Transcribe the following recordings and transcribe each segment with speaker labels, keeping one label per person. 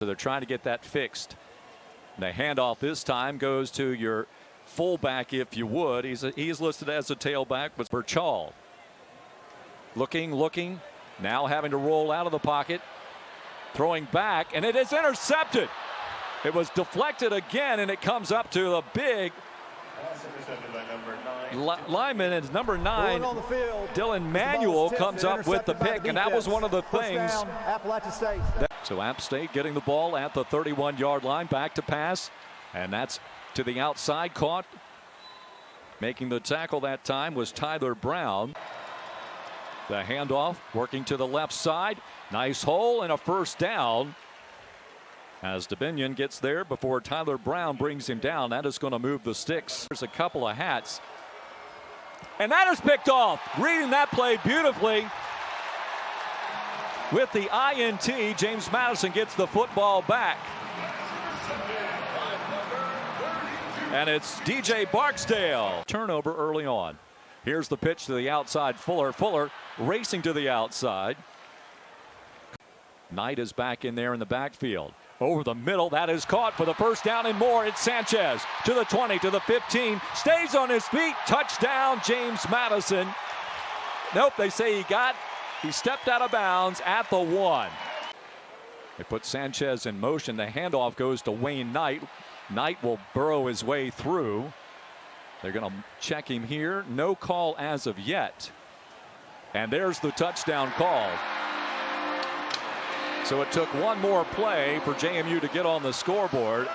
Speaker 1: So they're trying to get that fixed. And the handoff this time goes to your fullback, if you would. He's listed as a tailback, but Burchall. Looking, now having to roll out of the pocket. Throwing back, and it is intercepted. It was deflected again, and it comes up to the big lineman. It's number 9, Dylan Manuel, comes up with the pick, and that was one of the things.
Speaker 2: Appalachian State.
Speaker 1: So App State getting the ball at the 31-yard line, back to pass, and that's to the outside, caught. Making the tackle that time was Tyler Brown. The handoff working to the left side. Nice hole and a first down. As DeBinion gets there before Tyler Brown brings him down. That is going to move the sticks. There's a couple of hats. And that is picked off. Reading that play beautifully. With the INT, James Madison gets the football back. And it's DJ Barksdale. Turnover early on. Here's the pitch to the outside. Fuller racing to the outside. Knight is back in there in the backfield. Over the middle, that is caught for the first down and more. It's Sanchez to the 20, to the 15. Stays on his feet. Touchdown, James Madison. Nope, they say he stepped out of bounds at the 1. They put Sanchez in motion. The handoff goes to Wayne Knight. Knight will burrow his way through. They're going to check him here. No call as of yet. And there's the touchdown call. So it took one more play for JMU to get on the scoreboard.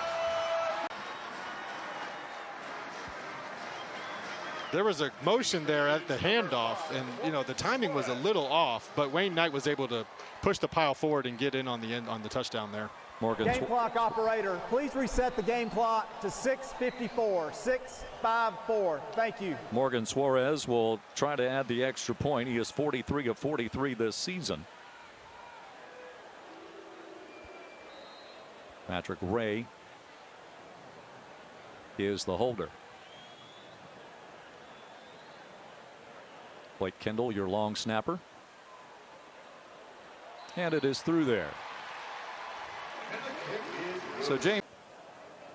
Speaker 3: There was a motion there at the handoff, and the timing was a little off, but Wayne Knight was able to push the pile forward and get in on the touchdown there.
Speaker 2: Game clock operator, please reset the game clock to 6:54. 6:54. Thank you.
Speaker 1: Morgan Suarez will try to add the extra point. He is 43 of 43 this season. Patrick Ray is the holder. Blake Kendall, your long snapper. And it is through there. So James,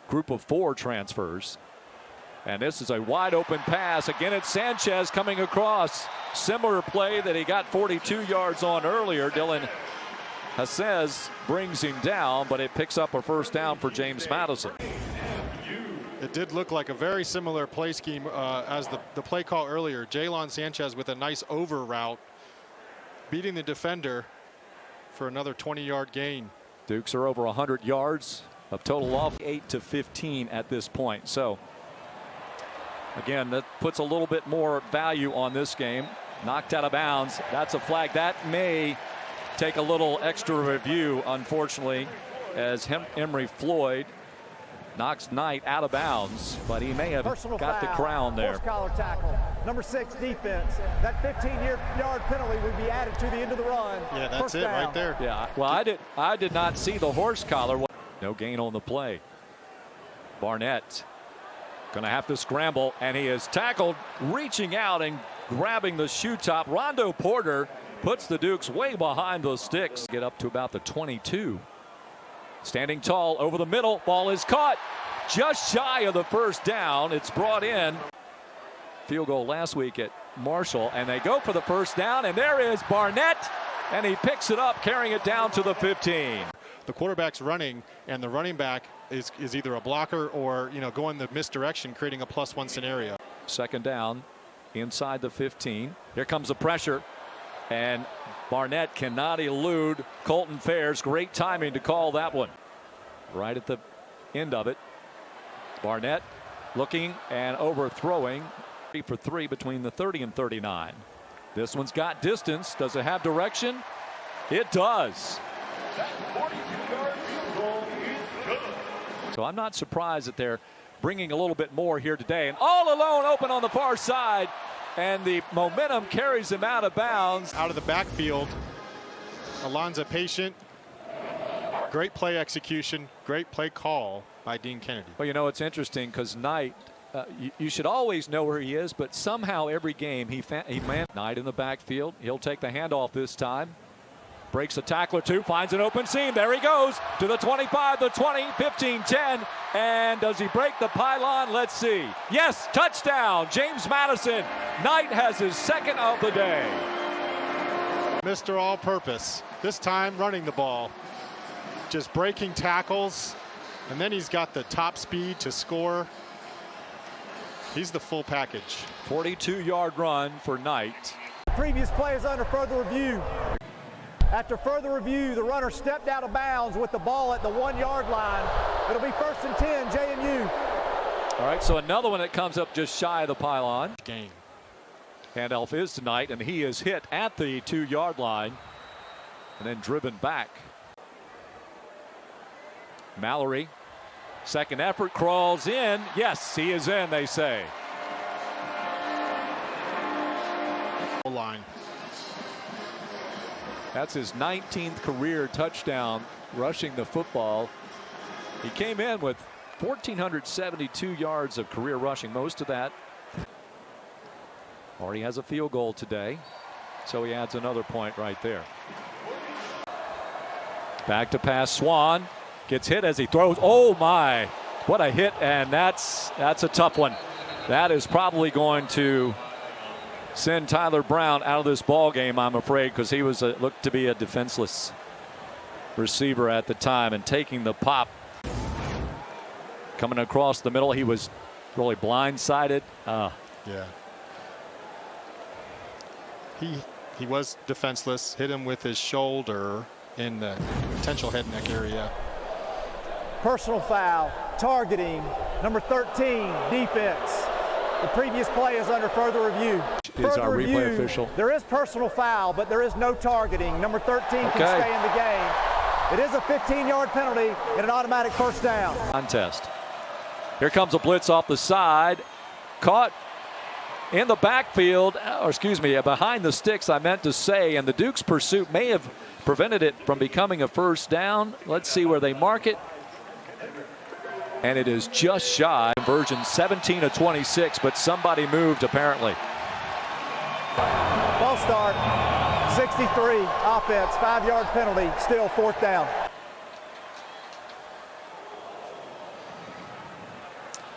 Speaker 1: group of 4 transfers. And this is a wide open pass. Again, it's Sanchez coming across. Similar play that he got 42 yards on earlier. Dylan Hassez brings him down, but it picks up a first down for James Madison.
Speaker 3: It did look like a very similar play scheme as the play call earlier. Jalen Sanchez with a nice over route, beating the defender for another 20-yard gain.
Speaker 1: Dukes are over 100 yards of total off, 8 to 15 at this point. So again, that puts a little bit more value on this game. Knocked out of bounds. That's a flag. That may take a little extra review, unfortunately, as Emory Floyd knocks Knight out of bounds, but he may have got the crown there.
Speaker 2: Horse collar tackle. Number 6 defense. That 15-yard penalty would be added to the end of the run.
Speaker 3: Yeah, that's it right there.
Speaker 1: Yeah, well, I did not see the horse collar. No gain on the play. Barnett going to have to scramble, and he is tackled, reaching out and grabbing the shoe top. Rondo Porter puts the Dukes way behind those sticks. Get up to about the 22. Standing tall over the middle. Ball is caught just shy of the first down. It's brought in. Field goal last week at Marshall, and they go for the first down, and there is Barnett, and he picks it up, carrying it down to the 15.
Speaker 3: The quarterback's running, and the running back is either a blocker or going the misdirection, creating a +1 scenario.
Speaker 1: Second down inside the 15. Here comes the pressure, and Barnett cannot elude Colton Fairs. Great timing to call that one. Right at the end of it. Barnett looking and overthrowing. 3 for 3 between the 30 and 39. This one's got distance. Does it have direction? It does. So I'm not surprised that they're bringing a little bit more here today. And all alone open on the far side. And the momentum carries him out of bounds.
Speaker 3: Out of the backfield, Alonzo Patient. Great play execution, great play call by Dean Kennedy.
Speaker 1: Well, it's interesting because Knight, you should always know where he is, but somehow every game he Knight in the backfield. He'll take the handoff this time. Breaks a tackler two, finds an open seam. There he goes to the 25, the 20, 15, 10. And does he break the pylon? Let's see. Yes, touchdown. James Madison. Knight has his second of the day.
Speaker 3: Mr. All-Purpose, this time running the ball. Just breaking tackles, and then he's got the top speed to score. He's the full package.
Speaker 1: 42-yard run for Knight.
Speaker 2: Previous play is under further review. After further review, the runner stepped out of bounds with the ball at the 1-yard line. It'll be 1st and 10, JMU.
Speaker 1: All right, so another one that comes up just shy of the pylon.
Speaker 3: Game.
Speaker 1: Handoff is to Knight, and he is hit at the 2-yard line and then driven back. Mallerie, second effort, crawls in. Yes, he is in, they say.
Speaker 3: Line.
Speaker 1: That's his 19th career touchdown rushing the football. He came in with 1,472 yards of career rushing, most of that. Already has a field goal today, so he adds another point right there. Back to pass, Swan gets hit as he throws. Oh my, what a hit, and that's a tough one. That is probably going to send Tyler Brown out of this ball game, I'm afraid, because he was looked to be a defenseless receiver at the time, and taking the pop. Coming across the middle, he was really blindsided.
Speaker 3: Yeah. He was defenseless, hit him with his shoulder in the potential head neck area.
Speaker 2: Personal foul, targeting, number 13, defense. The previous play is under further review.
Speaker 1: Is our replay official?
Speaker 2: There is personal foul, but there is no targeting. Number 13 can stay in the game. It is a 15-yard penalty and an automatic first down.
Speaker 1: Contest. Here comes a blitz off the side. Caught in the backfield, or excuse me, behind the sticks, I meant to say, and the Dukes' pursuit may have prevented it from becoming a first down. Let's see where they mark it. And it is just shy. Conversion 17 of 26, but somebody moved apparently.
Speaker 2: Ball start, 63, offense, 5-yard penalty, still 4th down.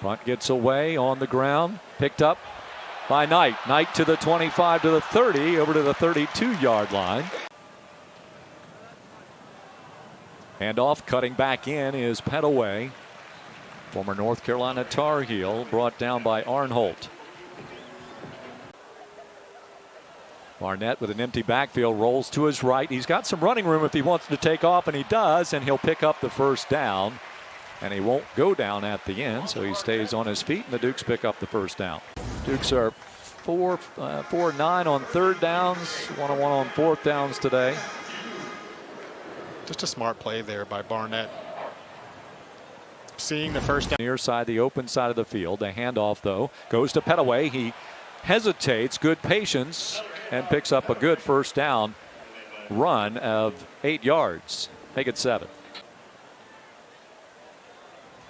Speaker 1: Punt gets away on the ground, picked up by Knight. Knight to the 25, to the 30, over to the 32-yard line. Handoff, cutting back in is Petaway. Former North Carolina Tar Heel, brought down by Arnholt. Barnett with an empty backfield, rolls to his right. He's got some running room if he wants to take off, and he does, and he'll pick up the first down. And he won't go down at the end, so he stays on his feet, and the Dukes pick up the first down. Dukes are 4-9 on 3rd downs, 1-1 on 4th downs today.
Speaker 3: Just a smart play there by Barnett. Seeing the first down.
Speaker 1: Near side, the open side of the field. The handoff, though, goes to Petaway. He hesitates, good patience, and picks up a good first down run of 8 yards. Make it 7.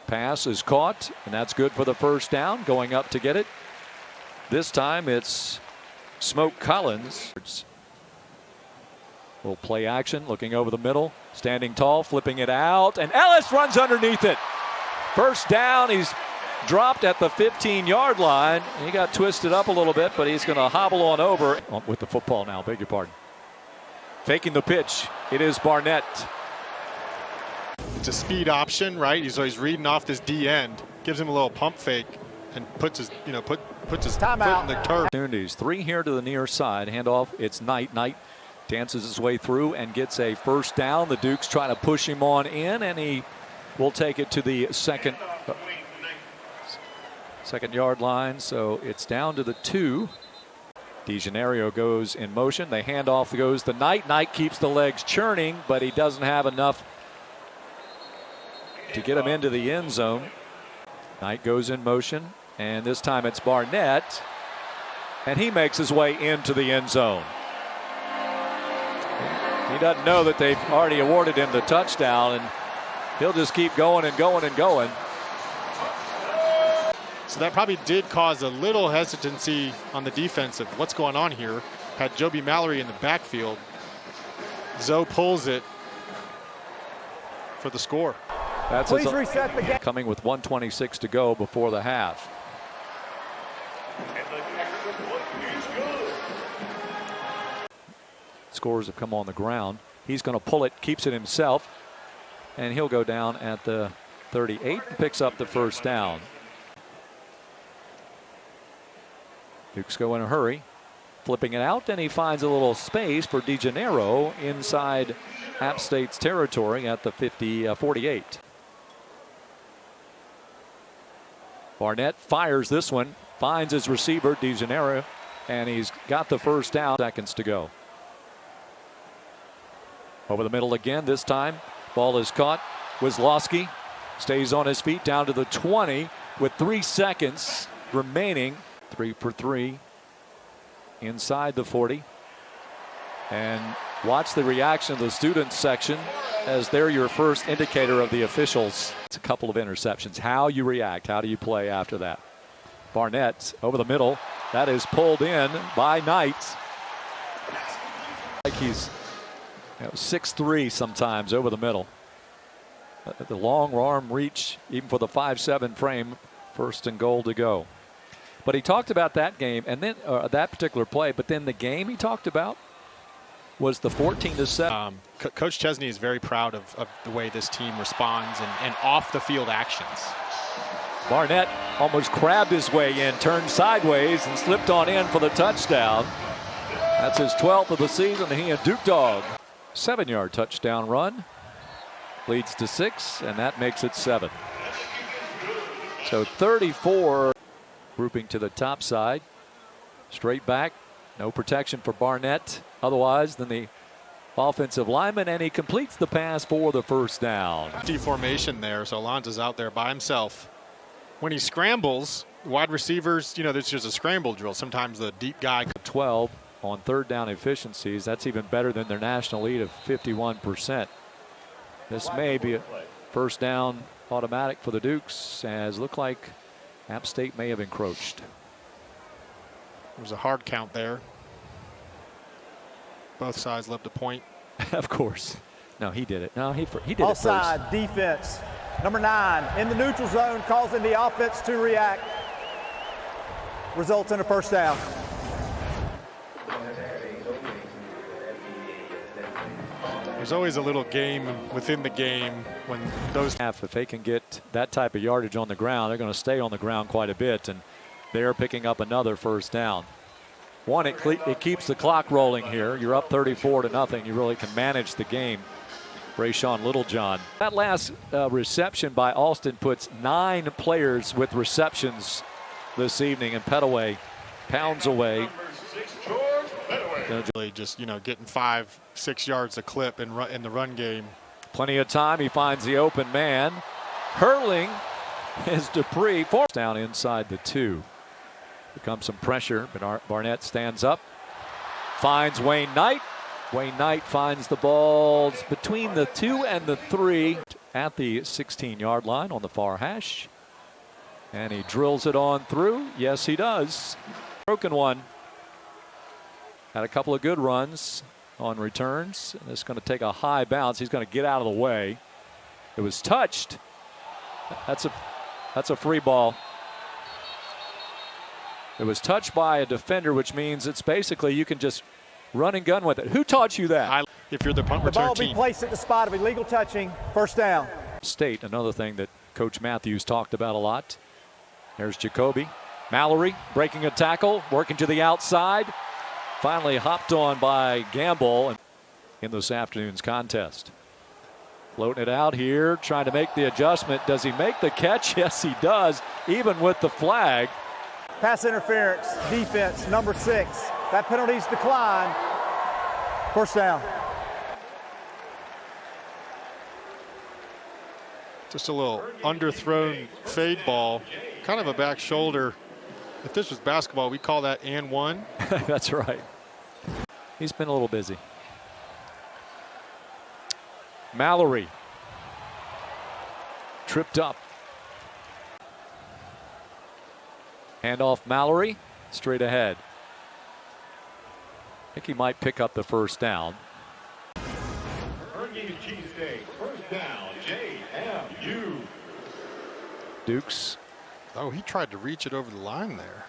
Speaker 1: Pass is caught, and that's good for the first down. Going up to get it. This time it's Smoke Collins. Little play action, looking over the middle, standing tall, flipping it out, and Ellis runs underneath it. First down, he's dropped at the 15-yard line. He got twisted up a little bit, but he's going to hobble on over with the football now, beg your pardon. Faking the pitch, it is Barnett.
Speaker 3: It's a speed option, right? So he's reading off this D end, gives him a little pump fake, and puts his, puts his foot in the turf.
Speaker 1: Opportunities. 3 here to the near side. Handoff. It's Knight. Knight dances his way through and gets a first down. The Dukes try to push him on in, and he will take it to the second yard line. So it's down to the 2. DeGenario goes in motion. The handoff goes to Knight. Knight keeps the legs churning, but he doesn't have enough to get him into the end zone. Knight goes in motion, and this time it's Barnett, and he makes his way into the end zone. He doesn't know that they've already awarded him the touchdown, and he'll just keep going and going and going.
Speaker 3: So that probably did cause a little hesitancy on the defense of what's going on here. Had Joby Mallerie in the backfield. Zoe pulls it for the score.
Speaker 1: That's
Speaker 2: Please reset the game.
Speaker 1: coming with 1:26 to go before the half. Scores have come on the ground. He's going to pull it, keeps it himself, and he'll go down at the 38 and picks up the first down. Dukes go in a hurry, flipping it out, and he finds a little space for DeGennaro inside App State's territory at the 48. Barnett fires this one, finds his receiver, DeGennaro, and he's got the first down. Seconds to go. Over the middle again this time. Ball is caught. Wisłowski stays on his feet down to the 20 with 3 seconds remaining. 3 for 3 inside the 40. And watch the reaction of the students section as they're your first indicator of the officials. It's a couple of interceptions. How you react, how do you play after that? Barnett over the middle. That is pulled in by Knight. Like he's 6'3" sometimes over the middle. The long arm reach, even for the 5'7" frame. First and goal to go. But he talked about that game and then that particular play. But then the game he talked about was the 14-7.
Speaker 3: Coach Chesney is very proud of the way this team responds and off the field actions.
Speaker 1: Barnett almost crabbed his way in, turned sideways and slipped on in for the touchdown. That's his 12th of the season. He and Duke Dog. 7-yard touchdown run. Leads to 6, and that makes it 7. So 34. Grouping to the top side. Straight back. No protection for Barnett otherwise than the offensive lineman, and he completes the pass for the first down.
Speaker 3: Formation there, so Alonzo's out there by himself. When he scrambles, wide receivers, there's just a scramble drill. Sometimes the deep guy.
Speaker 1: 12 on third down efficiencies. That's even better than their national lead of 51%. This may be a first down automatic for the Dukes, as look like App State may have encroached.
Speaker 3: There was a hard count there. Both sides left a point.
Speaker 1: Of course. No, he did it. No, he did it first.
Speaker 2: Offside defense. Number 9 in the neutral zone, causing the offense to react. Results in a first down.
Speaker 3: There's always a little game within the game when those.
Speaker 1: If they can get that type of yardage on the ground, they're going to stay on the ground quite a bit, and they're picking up another first down. One, it keeps the clock rolling here. You're up 34-0. You really can manage the game. Brayshawn Littlejohn. That last reception by Alston puts 9 players with receptions this evening, and Pettaway pounds away.
Speaker 3: Just getting 5-6 yards a clip in the run game.
Speaker 1: Plenty of time. He finds the open man. Hurling is Dupree. Down inside the 2. Here comes some pressure, but Barnett stands up. Finds Wayne Knight. Wayne Knight finds the balls between the 2 and the 3 at the 16-yard line on the far hash. And he drills it on through. Yes, he does. Broken one. Had a couple of good runs on returns. This is going to take a high bounce. He's going to get out of the way. It was touched. That's a free ball. It was touched by a defender, which means it's basically you can just run and gun with it. Who taught you that?
Speaker 3: If you're the punt
Speaker 2: the
Speaker 3: return
Speaker 2: ball
Speaker 3: team.
Speaker 2: be placed at the spot of illegal touching. First down.
Speaker 1: State, another thing that Coach Matthews talked about a lot. There's Jacoby. Mallerie breaking a tackle, working to the outside. Finally hopped on by Gamble in this afternoon's contest. Floating it out here, trying to make the adjustment. Does he make the catch? Yes, he does, even with the flag.
Speaker 2: Pass interference, defense, number 6. That penalty's declined. First down.
Speaker 3: Just a little underthrown fade ball, kind of a back shoulder. If this was basketball, we call that and one.
Speaker 1: That's right. He's been a little busy. Mallerie tripped up. Handoff Mallerie, straight ahead. I think he might pick up the first down.
Speaker 4: Bacon cheesesteak. First down, JMU.
Speaker 1: Dukes.
Speaker 3: Oh, he tried to reach it over the line there.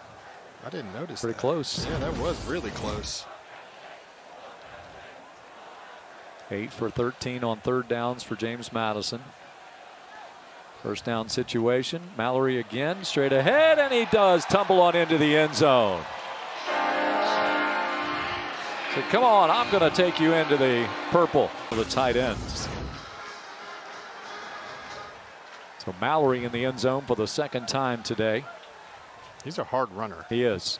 Speaker 3: I didn't notice
Speaker 1: Pretty
Speaker 3: that.
Speaker 1: close.
Speaker 3: Yeah, that was really close.
Speaker 1: 8 for 13 on third downs for James Madison. First down situation. Mallerie again, straight ahead, and he does tumble on into the end zone. So come on, I'm going to take you into the purple for the tight ends. So Mallerie in the end zone for the second time today.
Speaker 3: He's a hard runner.
Speaker 1: He is.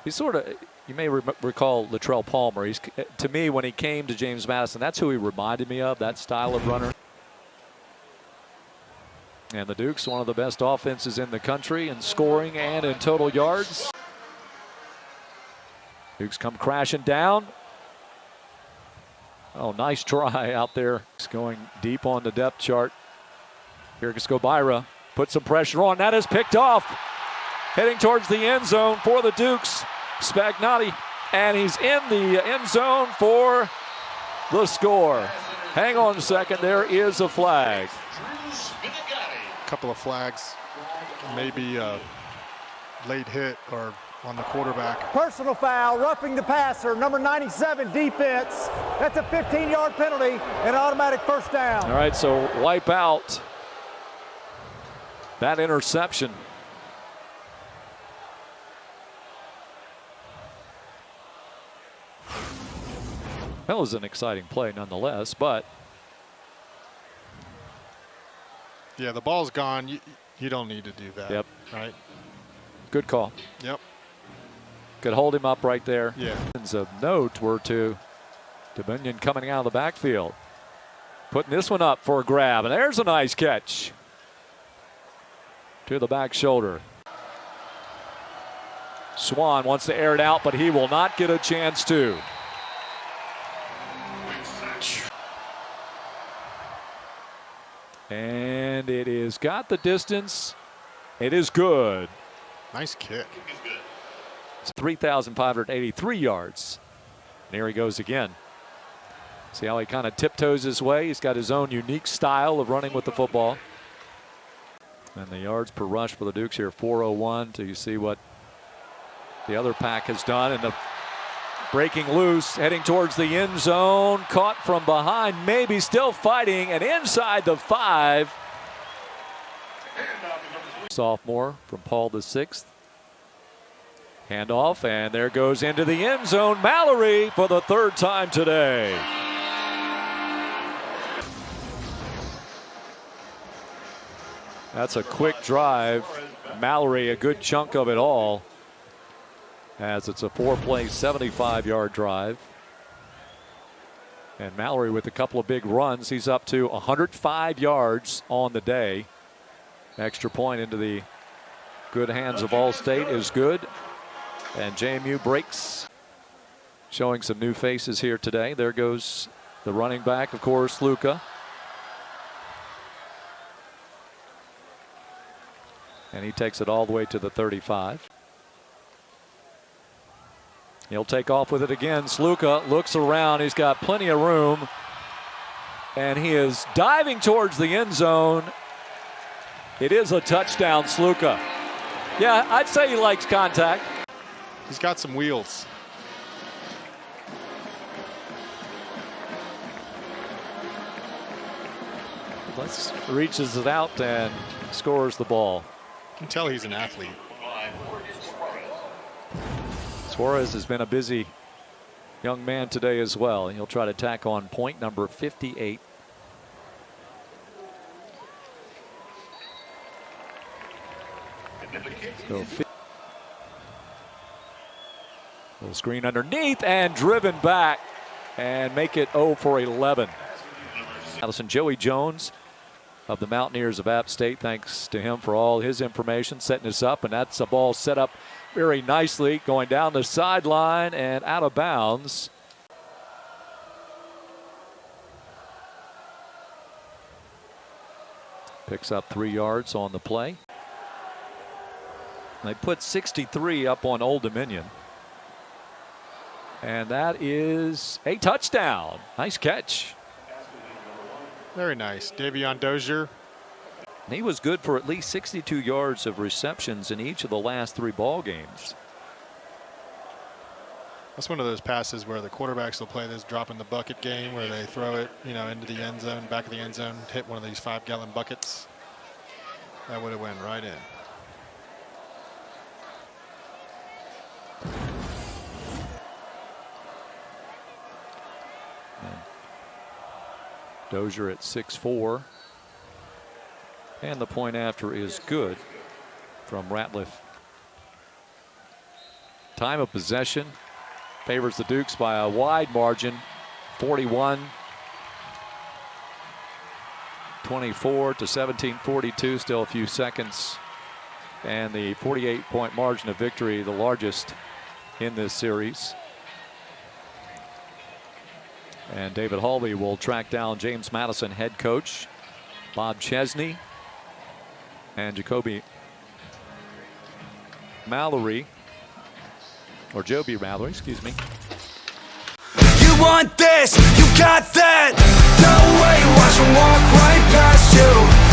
Speaker 1: He's sort of, you may recall Latrell Palmer. He's, to me, when he came to James Madison, that's who he reminded me of, that style of runner. And the Dukes, one of the best offenses in the country in scoring and in total yards. Dukes come crashing down. Oh, nice try out there. It's going deep on the depth chart. Here goes Gobira. Put some pressure on. That is picked off. Heading towards the end zone for the Dukes. Spagnotti. And he's in the end zone for the score. Hang on a second. There is a flag.
Speaker 3: A couple of flags. Maybe a late hit or on the quarterback.
Speaker 2: Personal foul, roughing the passer, number 97 defense. That's a 15-yard penalty and an automatic first down.
Speaker 1: All right, so wipe out that interception. That was an exciting play nonetheless, but
Speaker 3: yeah, the ball's gone. You don't need to do that.
Speaker 1: Yep.
Speaker 3: Right?
Speaker 1: Good call.
Speaker 3: Yep.
Speaker 1: Could hold him up right there.
Speaker 3: Yeah.
Speaker 1: Of note were to Dominion coming out of the backfield. Putting this one up for a grab, and there's a nice catch. To the back shoulder. Swan wants to air it out, but he will not get a chance to. And it is got the distance. It is good.
Speaker 3: Nice kick.
Speaker 1: It's 3,583 yards. And here he goes again. See how he kind of tiptoes his way? He's got his own unique style of running with the football. And the yards per rush for the Dukes here, 401. So you see what the other pack has done. And the breaking loose, heading towards the end zone. Caught from behind, maybe still fighting. And inside the 5. Sophomore from Paul VI. Handoff, and there goes into the end zone. Mallerie for the third time today. That's a quick drive. Mallerie, a good chunk of it all, as it's a 4-play, 75-yard drive. And Mallerie with a couple of big runs. He's up to 105 yards on the day. Extra point into the good hands of All-State is good. And JMU breaks. Showing some new faces here today. There goes the running back, of course, Sluka. And he takes it all the way to the 35. He'll take off with it again. Sluka looks around. He's got plenty of room. And he is diving towards the end zone. It is a touchdown, Sluka. Yeah, I'd say he likes contact.
Speaker 3: He's got some wheels.
Speaker 1: Reaches it out and scores the ball.
Speaker 3: You can tell he's an athlete.
Speaker 1: Suarez has been a busy young man today as well. He'll try to tack on point number 58. So little screen underneath and driven back and make it 0 for 11. Madison, Joey Jones of the Mountaineers of App State, thanks to him for all his information, setting us up, and that's a ball set up very nicely, going down the sideline and out of bounds. Picks up 3 yards on the play. They put 63 up on Old Dominion. And that is a touchdown. Nice catch.
Speaker 3: Very nice. Davion Dozier.
Speaker 1: And he was good for at least 62 yards of receptions in each of the last 3 ball games.
Speaker 3: That's one of those passes where the quarterbacks will play this drop in the bucket game where they throw it, into the end zone, back of the end zone, hit one of these 5-gallon buckets. That would have went right in.
Speaker 1: And Dozier at 6'4". And the point after is good from Ratliff. Time of possession favors the Dukes by a wide margin, 41-24 to 17-42, still a few seconds. And the 48-point margin of victory, the largest in this series. And David Hawley will track down James Madison head coach Bob Chesney and Jacoby Mallerie, or Joby Mallerie, excuse me.
Speaker 5: You want this, you got that. No way, watch them walk right past you.